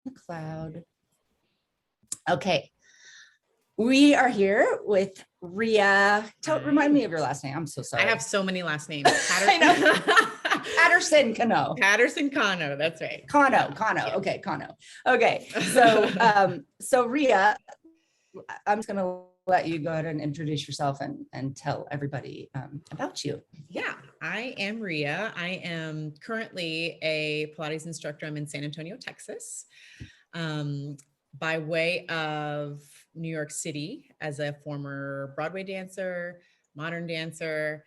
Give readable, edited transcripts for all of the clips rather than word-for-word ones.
the cloud. Okay. We are here with Rhea. Remind me of your last name. I'm so sorry. I have so many last names. I know. Patterson Cano. Patterson Cano. That's right. Cano. Yeah. Okay, Cano. Okay. So Rhea, I'm just going to let you go ahead and introduce yourself and tell everybody about you. Yeah, I am Rhea. I am currently a Pilates instructor. I'm in San Antonio, Texas. By way of New York City as a former Broadway dancer, modern dancer,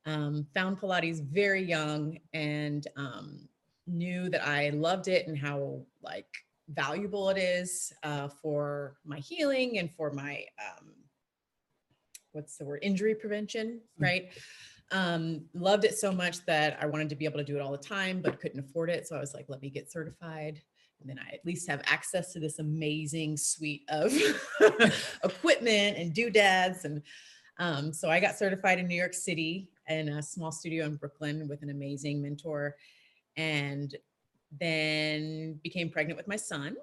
found Pilates very young and knew that I loved it and how like valuable it is for my healing and for my, injury prevention, right? Loved it so much that I wanted to be able to do it all the time, but couldn't afford it. So I was like, let me get certified. And then I at least have access to this amazing suite of equipment and doodads. And so I got certified in New York City in a small studio in Brooklyn with an amazing mentor, and then became pregnant with my son,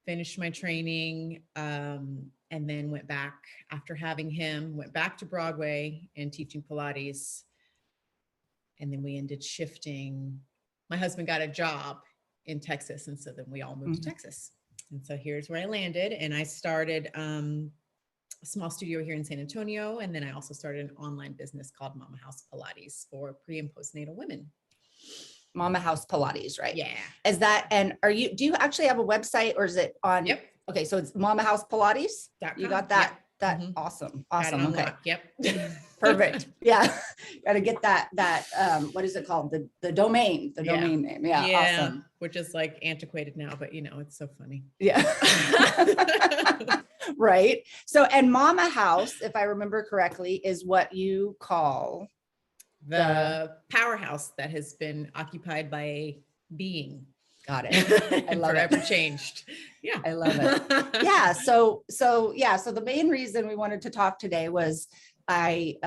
finished my training, and then went back after having him, went back to Broadway and teaching Pilates. And then we ended shifting. My husband got a job in Texas. And so then we all moved to Texas. And so here's where I landed. And I started a small studio here in San Antonio. And then I also started an online business called Mama House Pilates for pre and postnatal women. Mama House Pilates, right? Yeah. Is that, and do you actually have a website or is it on? Yep. Okay. So it's Mama House Pilates. You got that? Yep. That awesome. Okay. Yep. Perfect. Yeah. Got to get that, what is it called? The domain name. Yeah. Awesome. Which is like antiquated now, but you know, it's so funny. Yeah. Right. So, and Mama House, if I remember correctly, is what you call the powerhouse that has been occupied by a being. Got it. I love forever it. Changed. Yeah. I love it. Yeah. So the main reason we wanted to talk today was I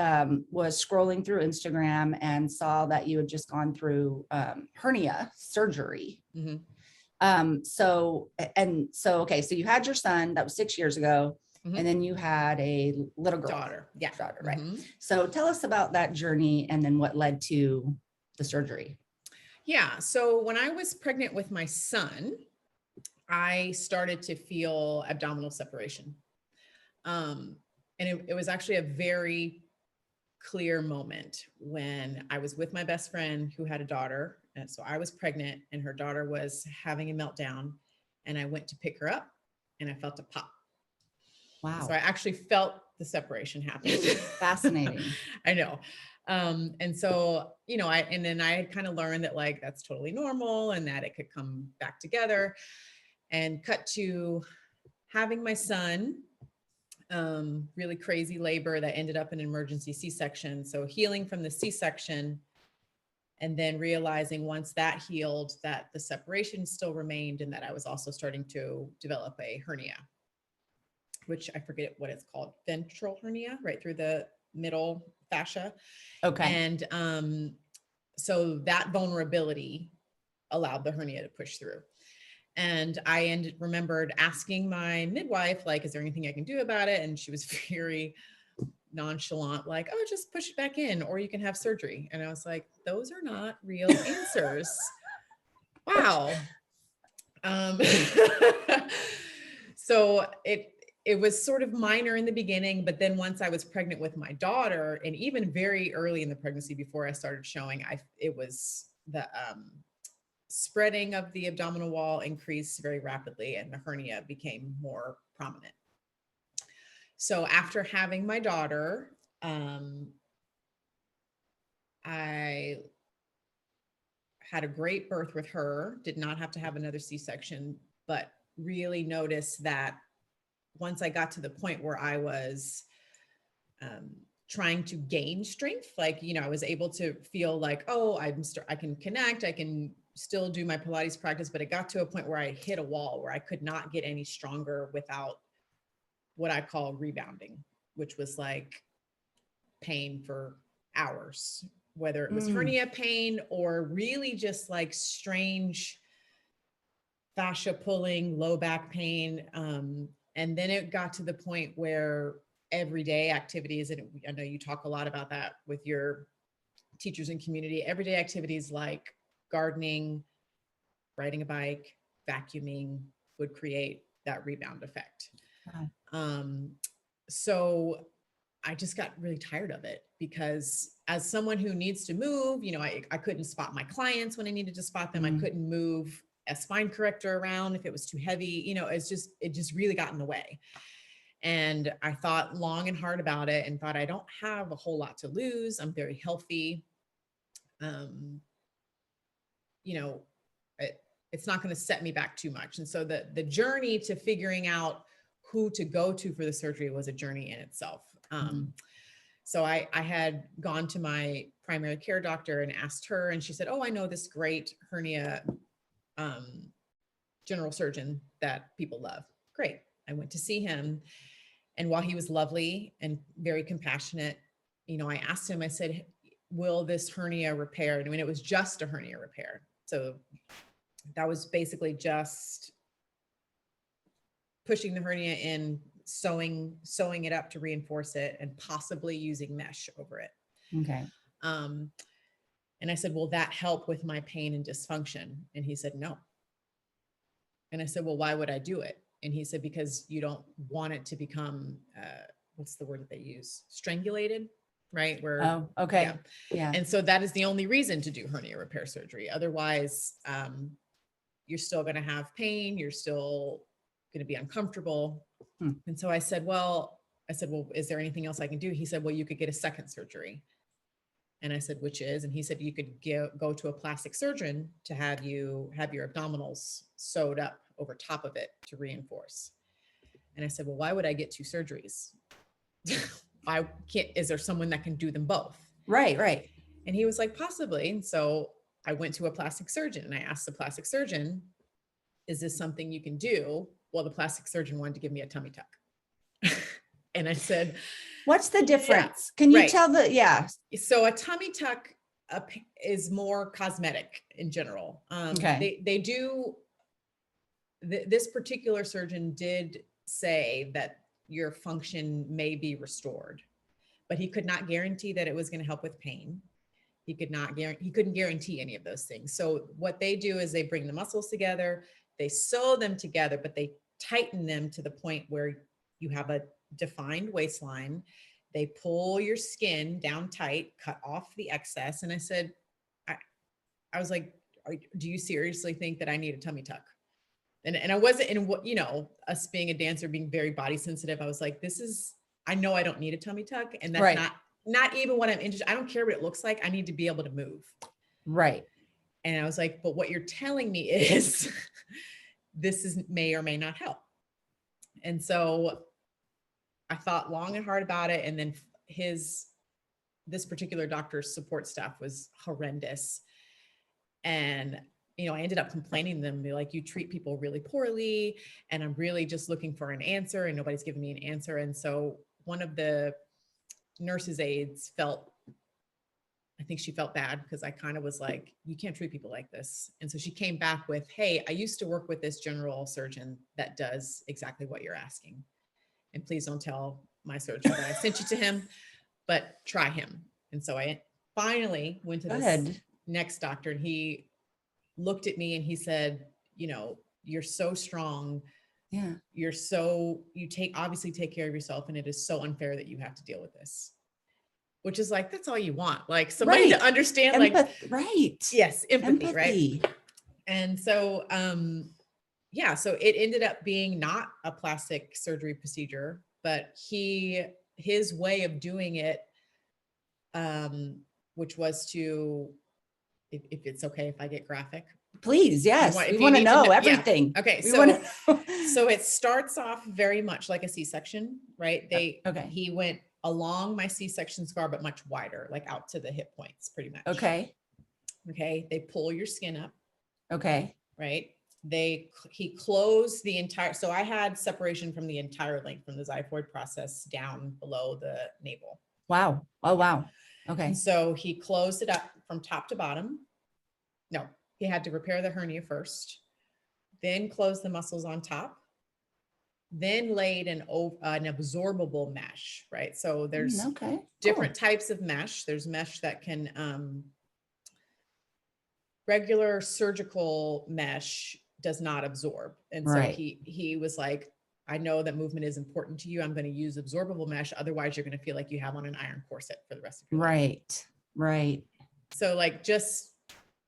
was scrolling through Instagram and saw that you had just gone through hernia surgery. Okay. So you had your son, that was 6 years ago. And then you had a little girl. Daughter. Yeah. Daughter, right. So tell us about that journey and then what led to the surgery. Yeah. So when I was pregnant with my son, I started to feel abdominal separation. And it was actually a very clear moment when I was with my best friend who had a daughter. And so I was pregnant and her daughter was having a meltdown, and I went to pick her up and I felt a pop. Wow. So I actually felt the separation happen. Fascinating. I know. And so, you know, I had kind of learned that like, that's totally normal and that it could come back together. And cut to having my son, really crazy labor that ended up in an emergency C-section. So healing from the C-section, and then realizing once that healed that the separation still remained and that I was also starting to develop a hernia, which I forget what it's called, ventral hernia, right through the middle fascia. Okay. And so that vulnerability allowed the hernia to push through. And I remembered asking my midwife, like, is there anything I can do about it? And she was very nonchalant, like, oh, just push it back in, or you can have surgery. And I was like, those are not real answers. Wow. So it was sort of minor in the beginning, but then once I was pregnant with my daughter, and even very early in the pregnancy before I started showing, it was the spreading of the abdominal wall increased very rapidly and the hernia became more prominent. So after having my daughter, I had a great birth with her, did not have to have another C-section, but really noticed that once I got to the point where I was trying to gain strength, like, you know, I was able to feel like, oh, I can connect, I can still do my Pilates practice, but it got to a point where I hit a wall where I could not get any stronger without what I call rebounding, which was like pain for hours, whether it was hernia pain or really just like strange fascia pulling, low back pain. And then it got to the point where everyday activities, and I know you talk a lot about that with your teachers and community, everyday activities like gardening, riding a bike, vacuuming would create that rebound effect. Wow. So I just got really tired of it, because as someone who needs to move, I couldn't spot my clients when I needed to spot them. I couldn't move a spine corrector around if it was too heavy. It just really got in the way. And I thought long and hard about it and thought, I don't have a whole lot to lose. I'm very healthy. It's not going to set me back too much. And so the journey to figuring out who to go to for the surgery was a journey in itself. So I had gone to my primary care doctor and asked her, and she said, oh, I know this great hernia general surgeon that people love. Great. I went to see him. And while he was lovely and very compassionate, I asked him, I said, will this hernia repair? And it was just a hernia repair. So that was basically just pushing the hernia in, sewing it up to reinforce it, and possibly using mesh over it. Okay. And I said, will that help with my pain and dysfunction? And he said, no. And I said, well, why would I do it? And he said, because you don't want it to become, what's the word that they use? Strangulated, right? Oh, okay. Yeah. And so that is the only reason to do hernia repair surgery. Otherwise, you're still going to have pain. You're still going to be uncomfortable. And so I said, well, is there anything else I can do? He said, well, you could get a second surgery. And I said, which is? And he said, you could go to a plastic surgeon to have your abdominals sewed up over top of it to reinforce. And I said, well, why would I get two surgeries? Is there someone that can do them both? Right. And he was like, possibly. And so I went to a plastic surgeon and I asked the plastic surgeon, is this something you can do? Well, the plastic surgeon wanted to give me a tummy tuck. And I said, what's the difference? Can you tell So a tummy tuck is more cosmetic in general. Okay. They do, this particular surgeon did say that your function may be restored, but he could not guarantee that it was going to help with pain. He couldn't guarantee any of those things. So what they do is they bring the muscles together, they sew them together, but they tighten them to the point where you have a defined waistline. They pull your skin down tight, cut off the excess. And I said, I was like, do you seriously think that I need a tummy tuck? And I wasn't in what, us being a dancer, being very body sensitive. I was like, I know I don't need a tummy tuck. And that's not even what I'm interested. I don't care what it looks like. I need to be able to move. Right. And I was like, but what you're telling me is may or may not help. And so I thought long and hard about it. And then this particular doctor's support staff was horrendous. And, I ended up complaining to them, be like, you treat people really poorly. And I'm really just looking for an answer and nobody's giving me an answer. And so one of the nurse's aides I think she felt bad because I kind of was like, you can't treat people like this. And so she came back with, hey, I used to work with this general surgeon that does exactly what you're asking. And please don't tell my surgeon that I sent you to him, but try him. And so I finally went to this next doctor, and he looked at me and he said, you're so strong. Yeah. You obviously take care of yourself, and it is so unfair that you have to deal with this. Which is like, that's all you want. Like somebody to understand, right. Yes. Empathy. Right. And so, so it ended up being not a plastic surgery procedure, but his way of doing it, which was to, if it's okay if I get graphic. Please, yes. We want to know everything. Yeah. Okay. So it starts off very much like a C-section, right? He went along my C-section scar, but much wider, like out to the hip points pretty much. Okay. They pull your skin up. Okay. Right. He closed the entire, so I had separation from the entire length from the xiphoid process down below the navel. Wow. Oh, wow. Okay. And so he closed it up from top to bottom. No, he had to repair the hernia first. then closed the muscles on top, then laid an absorbable mesh, right? So there's Okay, different types of mesh. There's mesh that can, regular surgical mesh does not absorb. And so Right. he was like, I know that movement is important to you. I'm going to use absorbable mesh. Otherwise you're going to feel like you have on an iron corset for the rest of your life. Right. Right. So like just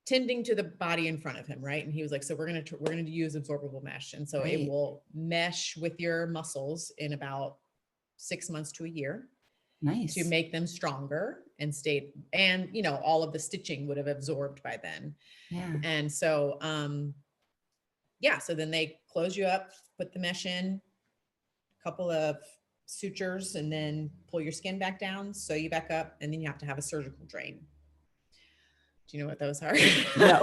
tending to the body in front of him, right? And he was like, so we're going to use absorbable mesh. And so it will mesh with your muscles in about 6 months to a year. Nice. To make them stronger and stay, and you know, all of the stitching would have absorbed by then. Yeah. And so, yeah, so then they close you up, put the mesh in, a couple of sutures, and then pull your skin back down, sew you back up, and then you have to have a surgical drain. Do you know what those are? No.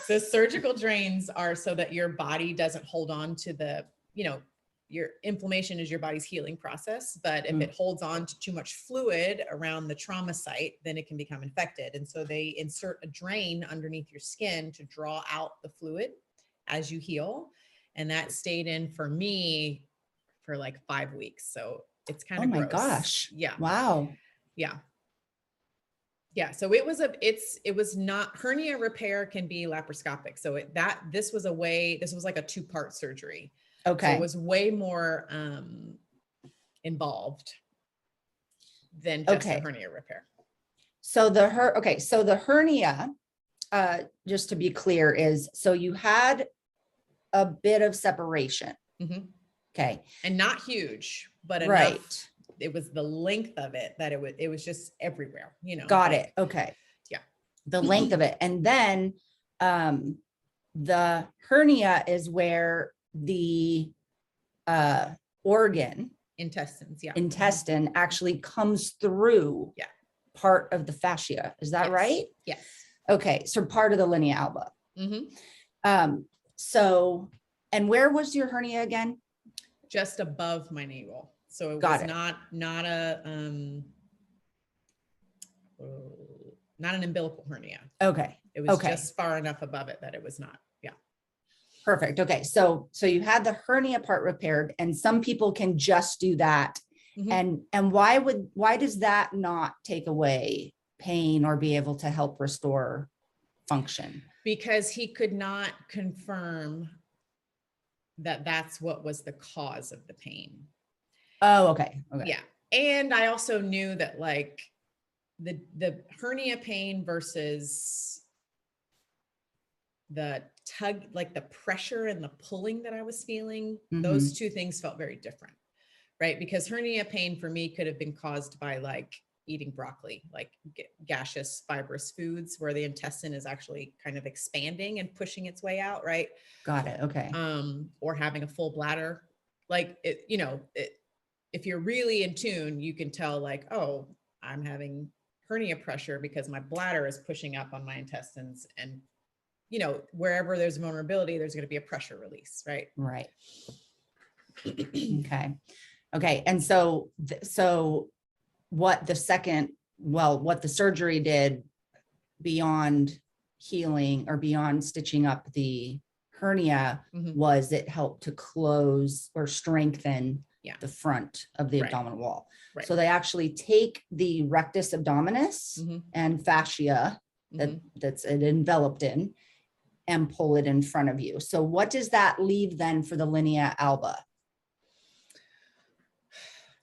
So surgical drains are so that your body doesn't hold on to the, you know, your inflammation is your body's healing process. But if it holds on to too much fluid around the trauma site, then it can become infected. And so they insert a drain underneath your skin to draw out the fluid as you heal. And that stayed in for me for like 5 weeks. So it's kind of my gross. Gosh. Yeah. Wow. Yeah. Yeah. So it was not, hernia repair can be laparoscopic. So this was like a 2-part surgery. Okay. So it was way more involved than just a hernia repair. So the hernia, just to be clear, is so you had a bit of separation. Mm-hmm. Okay. And not huge, but enough. Right. It was the length of it that it was just everywhere, you know. Got it. Okay. Yeah. The length of it. And then the hernia is where the organ intestine actually comes through part of the fascia. Is that right? Yes. Okay. So part of the linea alba. Mm-hmm. So, and where was your hernia again? Just above my navel. So it was not an umbilical hernia. Okay. It was just far enough above it that it was not. Yeah. Perfect. Okay. So you had the hernia part repaired, and some people can just do that. Mm-hmm. And why does that not take away pain or be able to help restore function? Because he could not confirm that that's what was the cause of the pain. Oh, okay. Okay. Yeah. And I also knew that like the hernia pain versus the tug, like the pressure and the pulling that I was feeling, those two things felt very different, right? Because hernia pain for me could have been caused by like eating broccoli, like gaseous fibrous foods where the intestine is actually kind of expanding and pushing its way out. Right. Got it. Okay. Or having a full bladder, like it, you know, if you're really in tune, you can tell like, oh, I'm having hernia pressure because my bladder is pushing up on my intestines, and you know, wherever there's vulnerability, there's going to be a pressure release. Right. Right. Okay. Okay. And so what the surgery did beyond healing or beyond stitching up the hernia was it helped to close or strengthen the front of the abdominal wall. Right. So they actually take the rectus abdominis and fascia that's it enveloped in and pull it in front of you. So what does that leave then for the linea alba?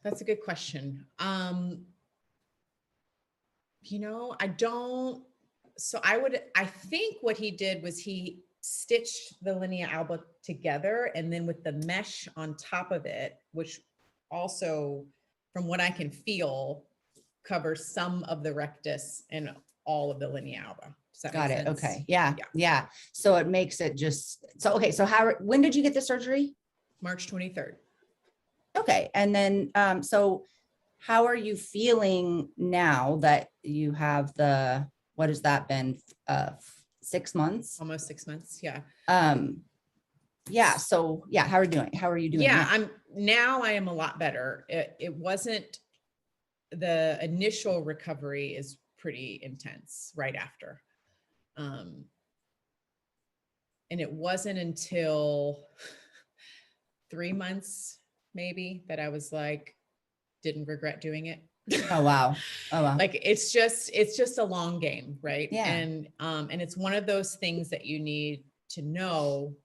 That's a good question. You know, I think what he did was he stitched the linea alba together, and then with the mesh on top of it, which also, from what I can feel, covers some of the rectus and all of the linea alba. Got it. Okay. Yeah. So it makes it just, okay. So when did you get the surgery? March 23rd. Okay. And then, so how are you feeling now that you have what has that been? 6 months? Almost 6 months. Yeah. Yeah. So yeah. How are you doing? Yeah. I am a lot better. It wasn't, the initial recovery is pretty intense right after. And it wasn't until 3 months maybe that I was like, didn't regret doing it. Oh, wow. Oh, wow. Like it's just a long game, right? Yeah. And it's one of those things that you need to know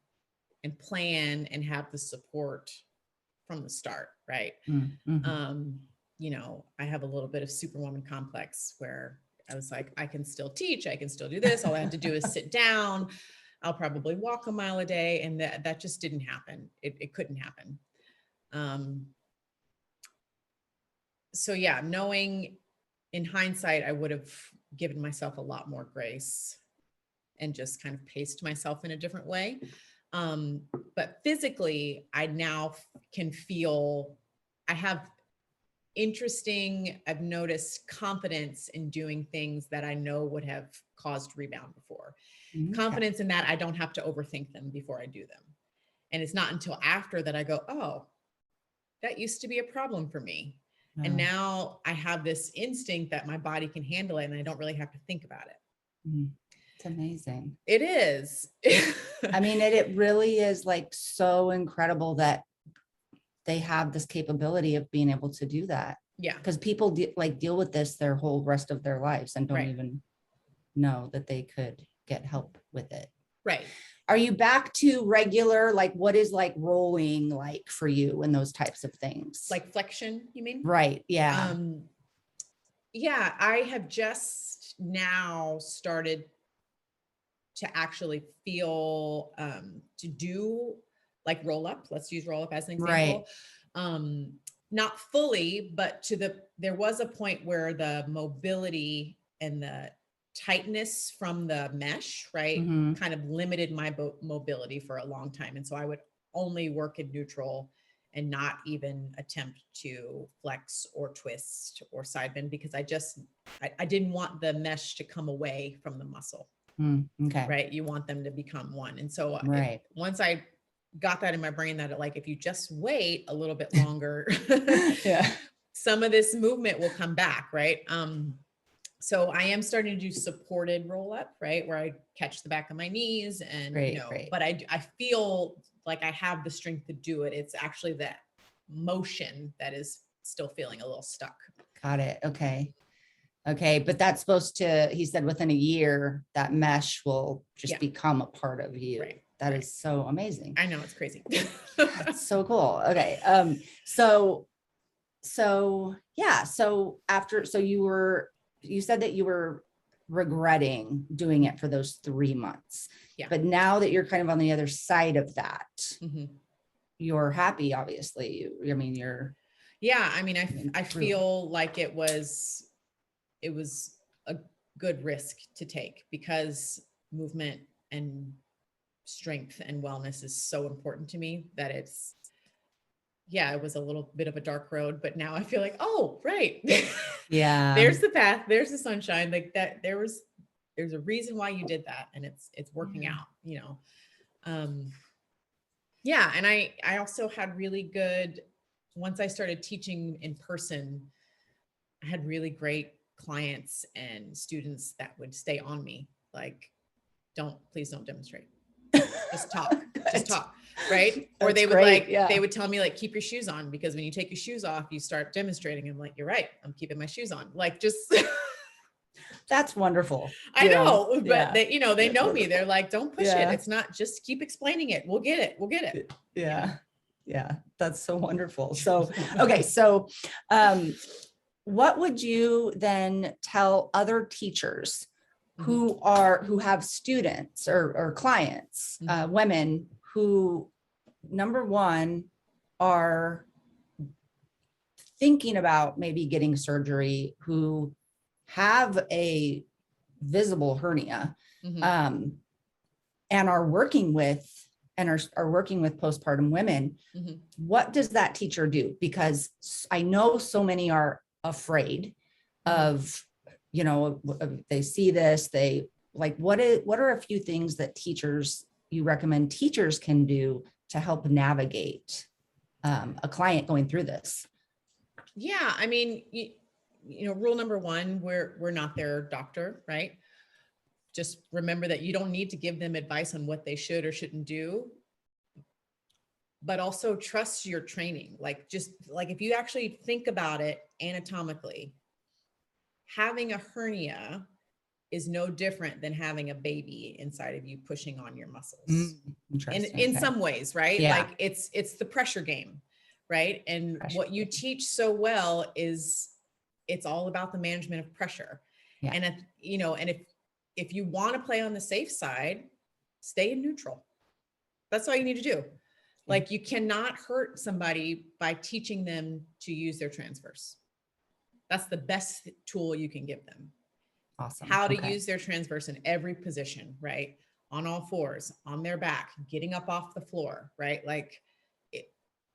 and plan and have the support from the start, right? Mm-hmm. You know, I have a little bit of superwoman complex where I was like, I can still teach, I can still do this. All I have to do is sit down. I'll probably walk a mile a day. And that just didn't happen. It couldn't happen. So yeah, knowing in hindsight, I would have given myself a lot more grace and just kind of paced myself in a different way. But physically, I now can feel, I have I've noticed confidence in doing things that I know would have caused rebound before. Okay. Confidence in that I don't have to overthink them before I do them. And it's not until after that I go, oh, that used to be a problem for me. Wow. And now I have this instinct that my body can handle it and I don't really have to think about it. It's amazing. It is. I mean, it really is like so incredible that they have this capability of being able to do that. Yeah. Because people deal with this their whole rest of their lives and don't even know that they could get help with it. Right. Are you back to regular, like what is like rolling like for you and those types of things? Like flexion, you mean? Right. Yeah. Yeah, I have just now started to actually feel, to do like roll up. Let's use roll up as an example. Right. Not fully, but there was a point where the mobility and the tightness from the mesh, right, kind of limited my mobility for a long time. And so I would only work in neutral and not even attempt to flex or twist or side bend because I didn't want the mesh to come away from the muscle. Okay. Right. You want them to become one. And so once I got that in my brain that if you just wait a little bit longer, some of this movement will come back. Right. So I am starting to do supported roll up, right, where I catch the back of my knees and, but I feel like I have the strength to do it. It's actually that motion that is still feeling a little stuck. Got it. Okay. Okay. But that's supposed to, he said within a year, that mesh will just become a part of you. Right. That is so amazing. I know, it's crazy. That's so cool. Okay. So you said that you were regretting doing it for those 3 months, but now that you're kind of on the other side of that, you're happy, obviously. I feel like it was a good risk to take because movement and strength and wellness is so important to me that it was a little bit of a dark road, but now I feel like, oh, right. Yeah. There's the path. There's the sunshine. Like that. There's a reason why you did that. And it's working out, And I also had really good, once I started teaching in person, I had really great clients and students that would stay on me. Like, please don't demonstrate. Just talk, just talk. Right. Or they would they would tell me like, keep your shoes on because when you take your shoes off, you start demonstrating. I'm like, you're right. I'm keeping my shoes on. Like, just. That's wonderful. I know, but they know me. They're like, don't push it. It's not, just keep explaining it. We'll get it. We'll get it. Yeah. Yeah. That's so wonderful. So, okay. So, what would you then tell other teachers who have students or clients, women who, number one, are thinking about maybe getting surgery, who have a visible hernia, and are working with postpartum women? What does that teacher do? Because I know so many are afraid of, they see this, what are a few things that you recommend teachers can do to help navigate a client going through this? Yeah. I mean, rule number one, we're not their doctor, right? just remember that you don't need to give them advice on what they should or shouldn't do, but also trust your training. Like, just like, if you actually think about it anatomically, having a hernia is no different than having a baby inside of you pushing on your muscles. In some ways, right? Yeah. Like, it's the pressure game, right? And Pressure what you game. teach so well is it's all about the management of pressure. Yeah. And if, you know, and if you want to play on the safe side, stay in neutral. That's all you need to do. Like, you cannot hurt somebody by teaching them to use their transverse. That's the best tool you can give them. Awesome. How to use their transverse in every position, right? On all fours, on their back, getting up off the floor, right? Like,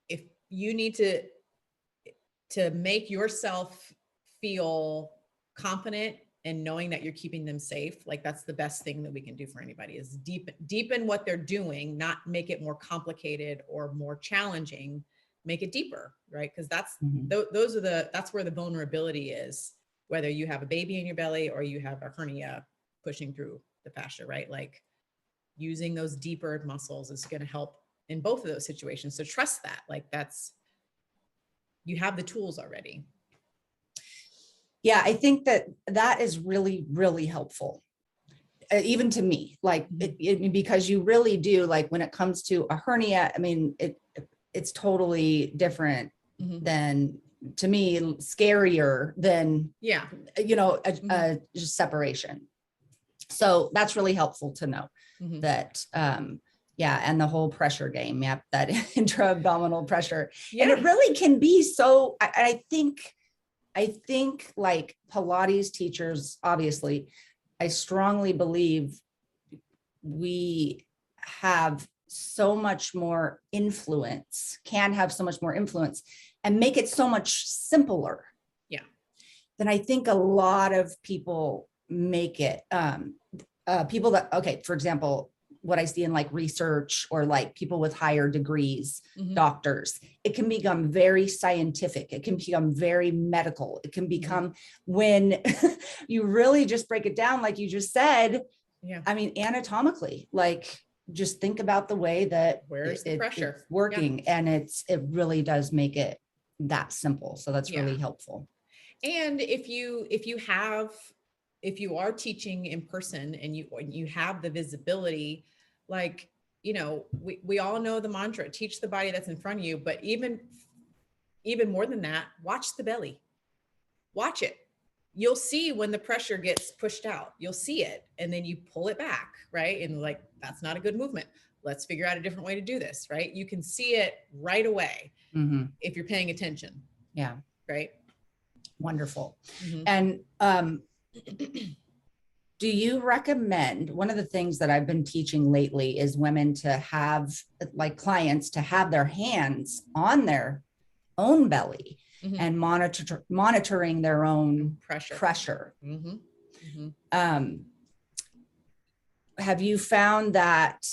if you need to make yourself feel confident and knowing that you're keeping them safe, like, that's the best thing that we can do for anybody, is deepen what they're doing, not make it more complicated or more challenging, make it deeper, right? Because that's that's where the vulnerability is, whether you have a baby in your belly or you have a hernia pushing through the fascia, right? Like, using those deeper muscles is going to help in both of those situations. So trust that, like, you have the tools already. Yeah, I think that is really, really helpful. Even to me, like, because you really do, like, when it comes to a hernia, I mean, it's totally different than, to me, scarier than, you know, a just separation. So that's really helpful to know that, yeah. And the whole pressure game, that intra-abdominal pressure. And it really can be so, I think like Pilates teachers, obviously, I strongly believe we have so much more influence, can have so much more influence, and make it so much simpler. Yeah. Than I think a lot of people make it. People that, okay, for example, what I see in like research, or like people with higher degrees, doctors, it can become very scientific. It can become very medical. It can become, when you really just break it down, like you just said, I mean, anatomically, like, just think about the way that where's the pressure it's working, and it really does make it that simple. So that's really helpful. And if you are teaching in person and you have the visibility, like, you know, we all know the mantra, teach the body that's in front of you, but even more than that, watch the belly, watch it. You'll see when the pressure gets pushed out, you'll see it, and then you pull it back, right? And like, that's not a good movement. Let's figure out a different way to do this, right? You can see it right away if you're paying attention. Yeah. Right. Wonderful. And do you recommend, one of the things that I've been teaching lately is women to have, like, clients to have their hands on their own belly and monitoring their own pressure. Have you found that,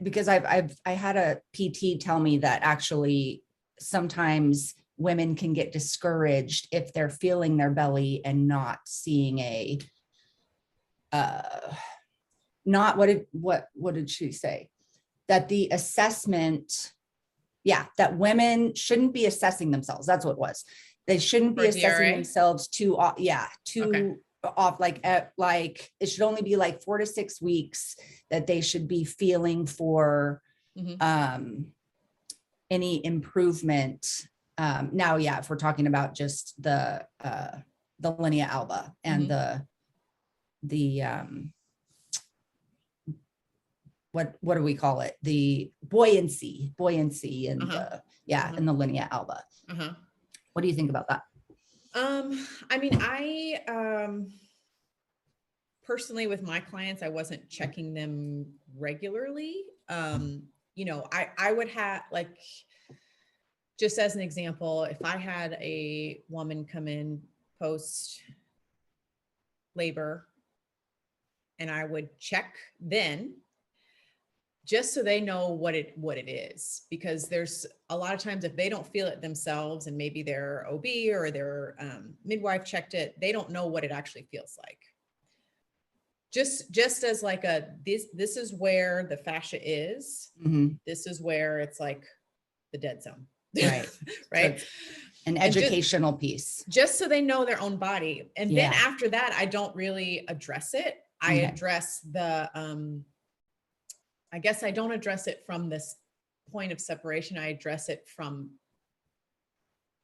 because I had a PT tell me that actually sometimes women can get discouraged if they're feeling their belly and not seeing not, what did she say? That the assessment, that women shouldn't be assessing themselves. That's what it was. They shouldn't be assessing themselves too off, like it should only be like 4 to 6 weeks that they should be feeling for any improvement. Now, if we're talking about just the linea alba and the what do we call it? The buoyancy and in the linea alba. What do you think about that? I mean, I personally, with my clients, I wasn't checking them regularly. You know, I would have, like, just as an example, if I had a woman come in post labor, and I would check then, just so they know what it is, because there's a lot of times if they don't feel it themselves, and maybe their OB or their midwife checked it, they don't know what it actually feels like, just as like this is where the fascia is. Mhm. This is where it's like the dead zone. Right. Right. So an educational piece. Just so they know their own body. And then Yeah. after that, I don't really address it. I Okay. address the, I guess I don't address it from this point of separation. I address it from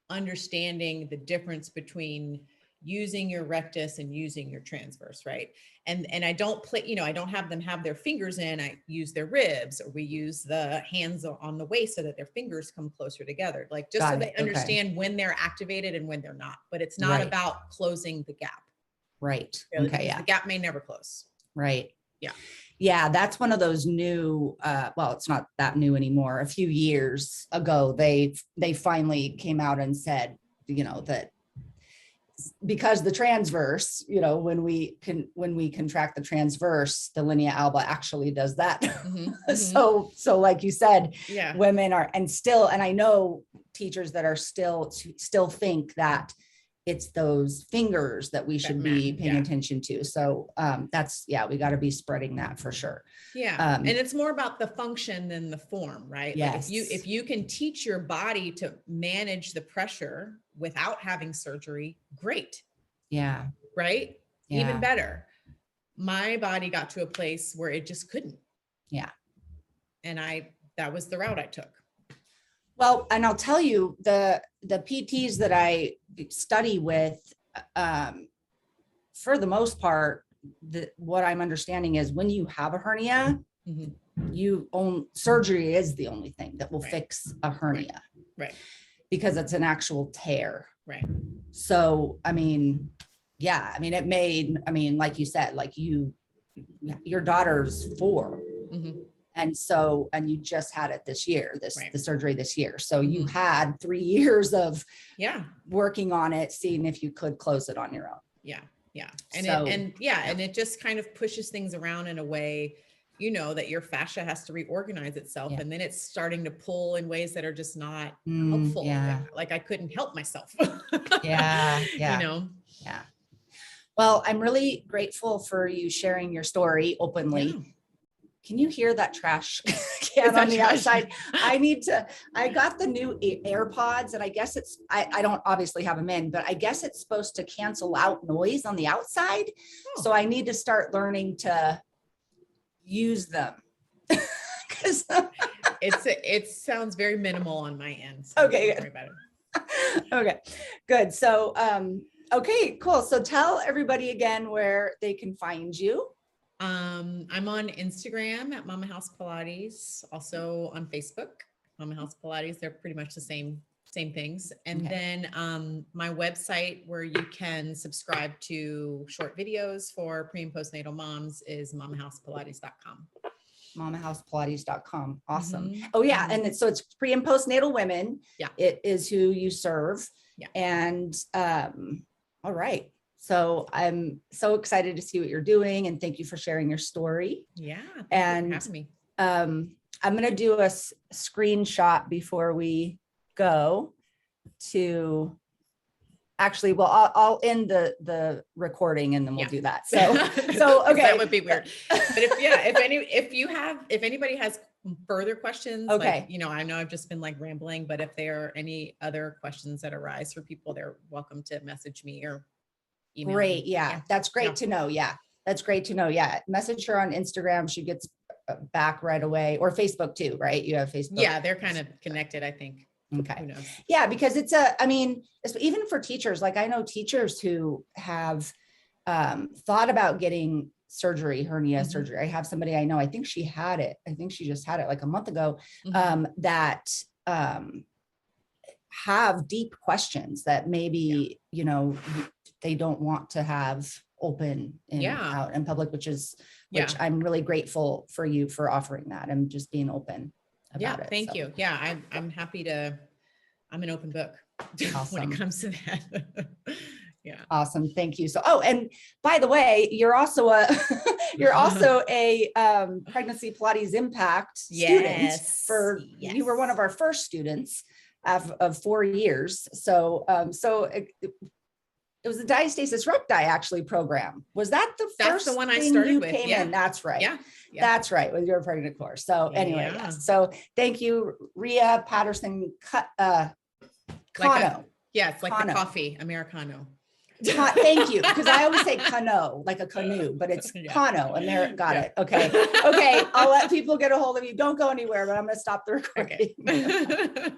understanding the difference between using your rectus and using your transverse, right? And I don't play, I don't have them have their fingers in, I use their ribs, or we use the hands on the waist so that their fingers come closer together. Like just so they understand when they're activated and when they're not, but it's not about closing the gap. Right. Really, Okay. Yeah. the gap may never close. Right. Yeah. Yeah. That's one of those new, well, it's not that new anymore. A few years ago, they finally came out and said, that because the transverse, when we contract the transverse, the linea alba actually does that. Mm-hmm. So like you said, women are, and I know teachers that are still think that it's those fingers that we should be paying attention to. So that's, we got to be spreading that for sure. Yeah. And it's more about the function than the form, right? Yes. Like if you can teach your body to manage the pressure without having surgery, great. Yeah. Right. Yeah. Even better. My body got to a place where it just couldn't. Yeah. And that was the route I took. Well, and I'll tell you, the PTs that I study with, for the most part, what I'm understanding is when you have a hernia, surgery is the only thing that will fix a hernia. Right. Because it's an actual tear. Right. So, like you said, like your daughter's 4. Mm-hmm. And you just had it this year, the surgery this year. So you had 3 years of working on it, seeing if you could close it on your own. Yeah. Yeah. And it just kind of pushes things around in a way, that your fascia has to reorganize itself. And then it's starting to pull in ways that are just not helpful. Yeah. Like I couldn't help myself. Yeah. Yeah. Yeah. Well, I'm really grateful for you sharing your story openly. Yeah. Can you hear that trash can on the outside? I got the new AirPods, and I guess I don't obviously have them in, but I guess it's supposed to cancel out noise on the outside. Oh. So I need to start learning to use them. It sounds very minimal on my end. So okay. Don't worry about it. Okay, good. So, okay, cool. So tell everybody again where they can find you. I'm on Instagram at Mama House Pilates, also on Facebook, Mama House Pilates. They're pretty much the same things. And then my website where you can subscribe to short videos for pre and postnatal moms is mamahousepilates.com. mamahousepilates.com. Awesome. Mm-hmm. Oh yeah. And so it's pre and postnatal women. Yeah. It is who you serve. Yeah. And, all right. So I'm so excited to see what you're doing, and thank you for sharing your story. Yeah. And for having me. I'm going to do a screenshot before we go to actually, well, I'll end the recording and then we'll do that. So okay. That would be weird. But if anybody has further questions, like, I know I've just been like rambling, but if there are any other questions that arise for people, they're welcome to message me or email. Great. Yeah. That's great to know. Yeah. That's great to know. Yeah. Message her on Instagram. She gets back right away, or Facebook too, right? You have Facebook. Yeah. They're kind of connected, I think. Okay. Who knows? Yeah. Because it's even for teachers, like I know teachers who have thought about getting hernia surgery. I have somebody I know, I think she had it. I think she just had it like a month ago, that have deep questions that maybe, they don't want to have open out in public, which I'm really grateful for you for offering that and just being open about it. Thank you. Yeah. I'm happy I'm an open book when it comes to that. Yeah. Awesome. Thank you. So, and by the way, you're also a Pregnancy Pilates Impact student you were one of our first students of 4 years. So, It was the Diastasis Recti actually program. Was that the That's first the one I thing started you with, came yeah. in? That's right. Yeah. That's right, with your pregnant course. So anyway, Yeah. yes. So thank you, Rhea Patterson Cano. Yeah, it's like the Cano. coffee, Americano. Thank you, because I always say cano, like a canoe, but it's Yeah. Cano, and there, got it. Okay. Okay. I'll let people get a hold of you. Don't go anywhere, but I'm going to stop the recording. Okay.